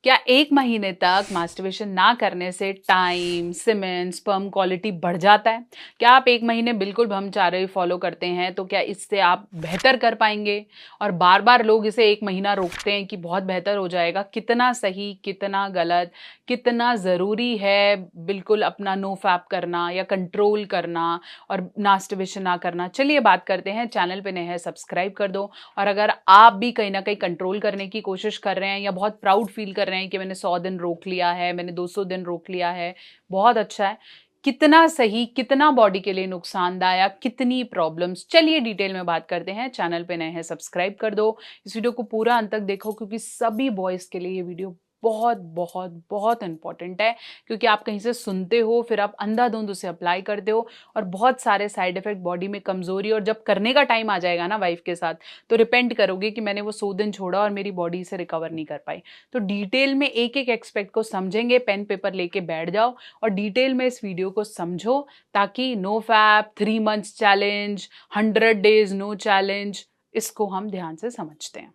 क्या 1 महीने तक मास्टरबेशन ना करने से टाइम, सीमेन, स्पर्म क्वालिटी बढ़ जाता है? क्या आप 1 महीने बिल्कुल ब्रह्मचर्य फॉलो करते हैं तो क्या इससे आप बेहतर कर पाएँगे? और बार-बार लोग इसे 1 महीना रोकते हैं कि बहुत बेहतर हो जाएगा। कितना सही, कितना गलत, कितना ज़रूरी है बिल्कुल अपना नो फैप करना या कंट्रोल करना और मास्टरबेशन ना करना? चलिए बात करते हैं। चैनल पे नए हैं, सब्सक्राइब कर दो। और अगर आप भी कहीं न कहीं कंट्रोल करने की कोशिश कर रहे हैं या बहुत प्राउड फील कर रहे हैं कि मैंने 100 दिन रोक लिया है, मैंने 200 दिन रोक लिया है, बहुत अच्छा है। कितना सही, कितना बॉडी के लिए नुकसानदायक, कितनी प्रॉब्लम्स, चलिए डिटेल में बात करते हैं। चैनल पे नए हैं, सब्सक्राइब कर दो। इस वीडियो को पूरा अंत तक देखो क्योंकि सभी बॉयज़ के लिए ये वीडियो बहुत, बहुत, बहुत इम्पोर्टेंट है क्योंकि आप कहीं से सुनते हो, फिर आप अंधाधुंध उसे अप्लाई करते हो और बहुत सारे साइड इफ़ेक्ट, बॉडी में कमज़ोरी और जब करने का टाइम आ जाएगा ना वाइफ़ के साथ, तो रिपेंट करोगे कि मैंने वो 100 दिन छोड़ा और मेरी बॉडी इसे रिकवर नहीं कर पाई। तो डिटेल में एक-एक एस्पेक्ट को समझेंगे, पेन पेपर लेके बैठ जाओ और डिटेल में इस वीडियो को समझो ताकि no fap, 3 months challenge, 100 days no challenge, इसको हम ध्यान से समझते हैं।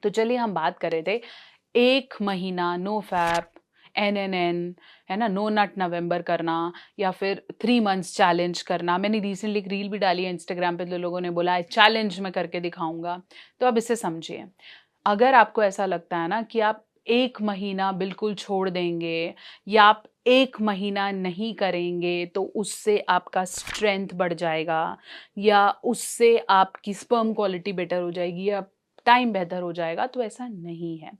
तो चलिए हम बात कर रहे थे 1 महीना नो फैप, एनएनएन, है ना? नो नट नवंबर करना या फिर 3 मंथ्स चैलेंज करना। मैंने रिसेंटली एक रील भी डाली है इंस्टाग्राम पे, तो लोगों ने बोला है चैलेंज मैं करके दिखाऊँगा। तो अब इसे समझिए। अगर आपको ऐसा लगता है ना कि आप 1 महीना बिल्कुल छोड़ देंगे या आप 1 महीना नहीं करेंगे तो उससे आपका स्ट्रेंथ बढ़ जाएगा या उससे आपकी स्पर्म क्वालिटी बेटर हो जाएगी या टाइम बेहतर हो जाएगा, तो ऐसा नहीं है।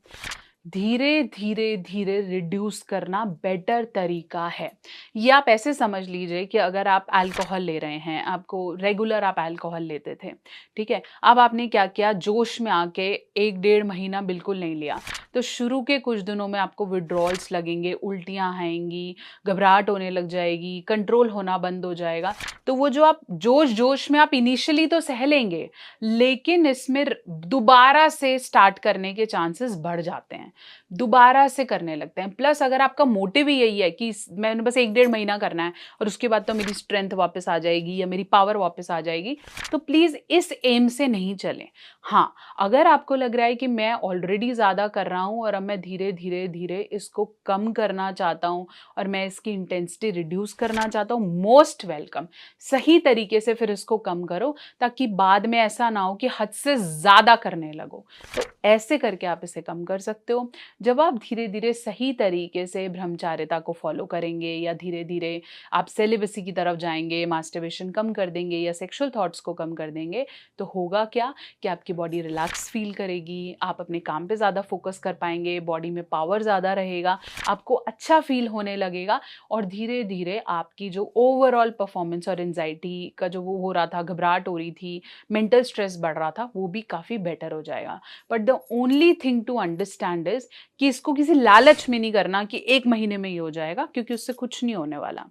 धीरे, धीरे, धीरे रिड्यूस करना बेटर तरीका है। ये आप ऐसे समझ लीजिए कि अगर आप अल्कोहल ले रहे हैं, आपको रेगुलर आप अल्कोहल लेते थे, ठीक है? अब आपने क्या किया, जोश में आके 1 डेढ़ महीना बिल्कुल नहीं लिया, तो शुरू के कुछ दिनों में आपको विथड्रॉल्स लगेंगे, उल्टियाँ आएँगी, घबराहट होने लग जाएगी, कंट्रोल होना बंद हो जाएगा। तो वो जो आप जोश-जोश में आप इनिशियली तो सह लेंगे, लेकिन इसमें दोबारा से स्टार्ट करने के चांसेस बढ़ जाते हैं। दोबारा से करने लगते हैं। प्लस अगर आपका मोटिव ही यही है कि मैंने बस 1 डेढ़ महीना करना है और उसके बाद तो मेरी स्ट्रेंथ वापस आ जाएगी या मेरी पावर वापस आ जाएगी, तो प्लीज़ इस एम से नहीं चलें। हाँ, अगर आपको लग रहा है कि मैं ऑलरेडी ज़्यादा कर रहा हूँ और अब मैं धीरे-धीरे इसको कम करना चाहता हूँ और मैं इसकी इंटेंसिटी रिड्यूस करना चाहता हूँ, मोस्ट वेलकम। सही तरीके से फिर इसको कम करो ताकि बाद में ऐसा ना हो कि हद से ज़्यादा करने लगो। तो ऐसे करके आप इसे कम कर सकते हो। जब आप धीरे-धीरे सही तरीके से ब्रह्मचार्यता को फ़ॉलो करेंगे या धीरे-धीरे आप सेलिबेसी की तरफ जाएँगे, मास्टरबेशन कम कर देंगे या सेक्सुअल थॉट्स को कम कर देंगे, तो होगा क्या कि आपकी बॉडी रिलैक्स फ़ील करेगी, आप अपने काम पे ज़्यादा फ़ोकस कर पाएँगे, बॉडी में पावर ज़्यादा रहेगा, आपको अच्छा फ़ील होने लगेगा और धीरे-धीरे आपकी जो ओवरऑल परफ़ॉर्मेंस और एंग्ज़ायटी का जो वो हो रहा था, घबराहट हो रही थी, मेंटल स्ट्रेस बढ़ रहा था, वो भी काफ़ी बेटर हो जाएगा। But the only thing to understand is कि इसको किसी लालच में नहीं करना कि 1 महीने में ये हो जाएगा क्योंकि उससे कुछ नहीं होने वाला।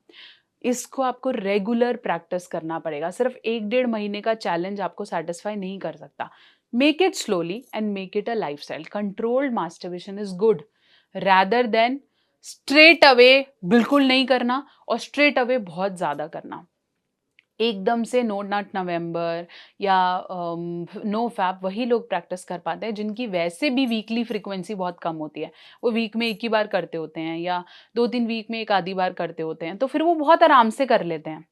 इसको आपको रेगुलर प्रैक्टिस करना पड़ेगा। सिर्फ़ 1 डेढ़ महीने का चैलेंज आपको सैटिस्फाई नहीं कर सकता। Make it slowly and make it a lifestyle. Controlled masturbation is good rather than straight away बिल्कुल नहीं करना और स्ट्रेट अवे बहुत ज़्यादा करना। एकदम से नो नट नवंबर या नो फैप वही लोग प्रैक्टिस कर पाते हैं जिनकी वैसे भी वीकली फ्रीक्वेंसी बहुत कम होती है। वो वीक में 1 ही बार करते होते हैं या 2-3 वीक में 1 आधी बार करते होते हैं, तो फिर वो बहुत आराम से कर लेते हैं।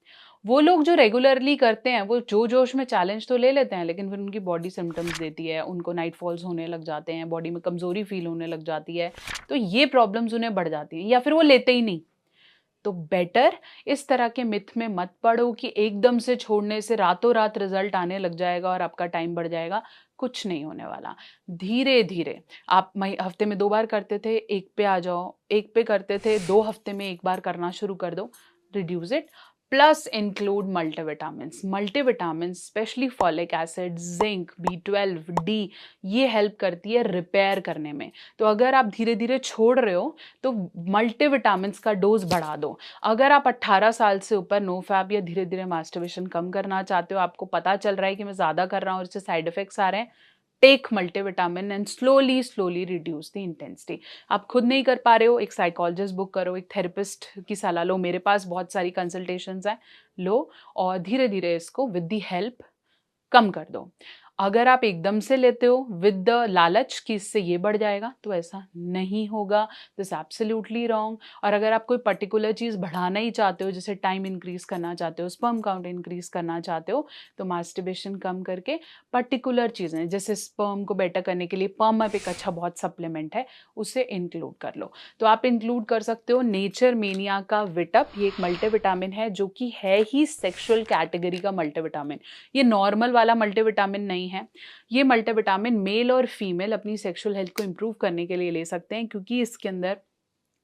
वो लोग जो रेगुलरली करते हैं, वो जोश में चैलेंज तो ले लेते हैं, लेकिन फिर उनकी बॉडी सिम्पटम्स देती है, उनको नाइट फॉल्स होने लग जाते हैं, बॉडी में कमज़ोरी फ़ील होने लग जाती है, तो ये प्रॉब्लम्स उन्हें बढ़ जाती हैं या फिर वो लेते ही नहीं। तो बेटर इस तरह के मिथ में मत पड़ो कि एकदम से छोड़ने से रातों रात रिजल्ट आने लग जाएगा और आपका टाइम बढ़ जाएगा। कुछ नहीं होने वाला। धीरे-धीरे आप हफ्ते में 2 बार करते थे, 1 पे आ जाओ, 1 पे करते थे, 2 हफ्ते में 1 बार करना शुरू कर दो, reduce it. Plus include multivitamins. Multivitamins specially folic acid, zinc, B12, D, ये हेल्प करती है रिपेयर करने में। तो अगर आप धीरे-धीरे छोड़ रहे हो तो मल्टीविटामिन्स का डोज़ बढ़ा दो। अगर आप 18 साल से ऊपर नो फैप या धीरे-धीरे मास्टरबेशन कम करना चाहते हो, आपको पता चल रहा है कि मैं ज़्यादा कर रहा हूँ और इससे साइड इफ़ेक्ट्स आ रहे हैं, take multivitamin and slowly reduce the intensity. आप खुद नहीं कर पा रहे हो, एक साइकोलॉजिस्ट बुक करो, एक थेरेपिस्ट की सलाह लो, मेरे पास बहुत सारी कंसल्टेशंस हैं, लो और धीरे धीरे इसको विद द हेल्प कम कर दो। अगर आप एकदम से लेते हो विद द लालच कि इससे ये बढ़ जाएगा, तो ऐसा नहीं होगा, दिस एब्सोल्युटली रॉन्ग। और अगर आप कोई पर्टिकुलर चीज़ बढ़ाना ही चाहते हो, जैसे टाइम इंक्रीज करना चाहते हो, स्पर्म काउंट इंक्रीज करना चाहते हो, तो मास्टरबेशन कम करके पर्टिकुलर चीज़ें, जैसे स्पर्म को बेटर करने के लिए पर्म अप एक अच्छा बहुत सप्लीमेंट है, उसे इंक्लूड कर लो। तो आप इंक्लूड कर सकते हो नेचर मेनिया का विटअप, ये एक मल्टीविटामिन है जो कि है ही सेक्सुअल कैटेगरी का मल्टीविटामिन। ये नॉर्मल वाला मल्टीविटामिन नहीं है। ये मल्टीविटामिन मेल और फीमेल अपनी सेक्सुअल हेल्थ को इंप्रूव करने के लिए ले सकते हैं, क्योंकि इसके अंदर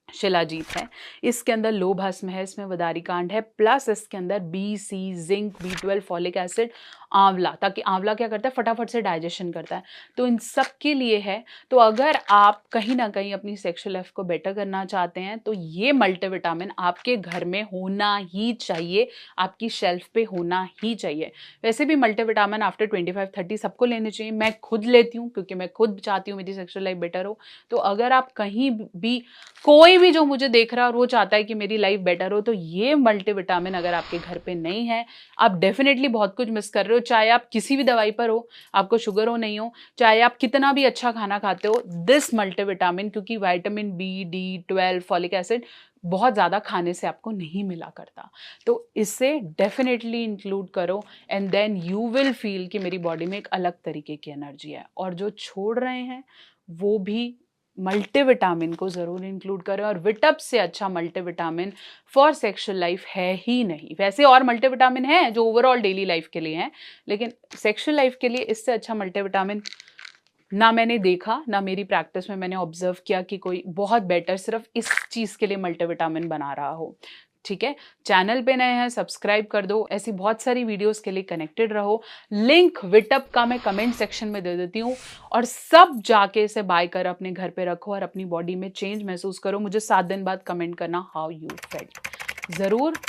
शिलाजीत है, इसके अंदर लोह भस्म है, इसमें वदारिकांड है, प्लस इसके अंदर बी, सी, जिंक, B12, फॉलिक एसिड, आंवला, ताकि आंवला क्या करता है, फटाफट से डाइजेशन करता है, तो इन सब के लिए है। तो अगर आप कहीं ना कहीं अपनी सेक्सुअल लाइफ को बेटर करना चाहते हैं, तो ये मल्टीविटामिन आपके घर में होना ही चाहिए, आपकी शेल्फ पे होना ही चाहिए। वैसे भी मल्टीविटामिन आफ्टर 25-30 सबको लेने चाहिए, मैं खुद लेती हूँ क्योंकि मैं खुद चाहती हूँ मेरी सेक्सुअल लाइफ बेटर हो। तो अगर आप कहीं भी, कोई भी जो मुझे देख रहा है और वो चाहता है कि मेरी लाइफ बेटर हो, तो ये मल्टीविटामिन अगर आपके घर पे नहीं है, आप डेफिनेटली बहुत कुछ मिस कर रहे हो। चाहे आप किसी भी दवाई पर हो, आपको शुगर हो नहीं हो, चाहे आप कितना भी अच्छा खाना खाते हो, दिस मल्टीविटामिन, क्योंकि विटामिन B12 फॉलिक एसिड बहुत ज़्यादा खाने से आपको नहीं मिला करता, तो इसे डेफिनेटली इंक्लूड करो and then you will feel कि मेरी बॉडी में एक अलग तरीके की एनर्जी है। और जो छोड़ रहे हैं वो भी मल्टीविटामिन को ज़रूर इंक्लूड करें, और विटअप से अच्छा मल्टीविटामिन फॉर सेक्सुअल लाइफ है ही नहीं। वैसे और मल्टीविटामिन है जो ओवरऑल डेली लाइफ के लिए हैं, लेकिन सेक्सुअल लाइफ के लिए इससे अच्छा मल्टीविटामिन ना मैंने देखा, ना मेरी प्रैक्टिस में मैंने ऑब्जर्व किया कि कोई बहुत बेटर सिर्फ इस चीज़ के लिए मल्टीविटामिन बना रहा हो। ठीक है, चैनल पे नए हैं सब्सक्राइब कर दो, ऐसी बहुत सारी वीडियोस के लिए कनेक्टेड रहो। लिंक विटअप का मैं कमेंट सेक्शन में दे देती हूँ, और सब जाके इसे बाय कर अपने घर पे रखो और अपनी बॉडी में चेंज महसूस करो। मुझे 7 दिन बाद कमेंट करना हाउ यू फेल्ट। ज़रूर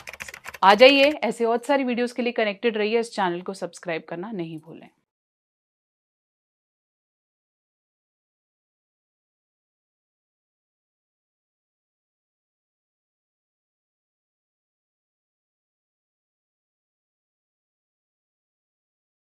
आ जाइए, ऐसे और सारी वीडियोस के लिए कनेक्टेड रहिए, इस चैनल को सब्सक्राइब करना नहीं भूलें।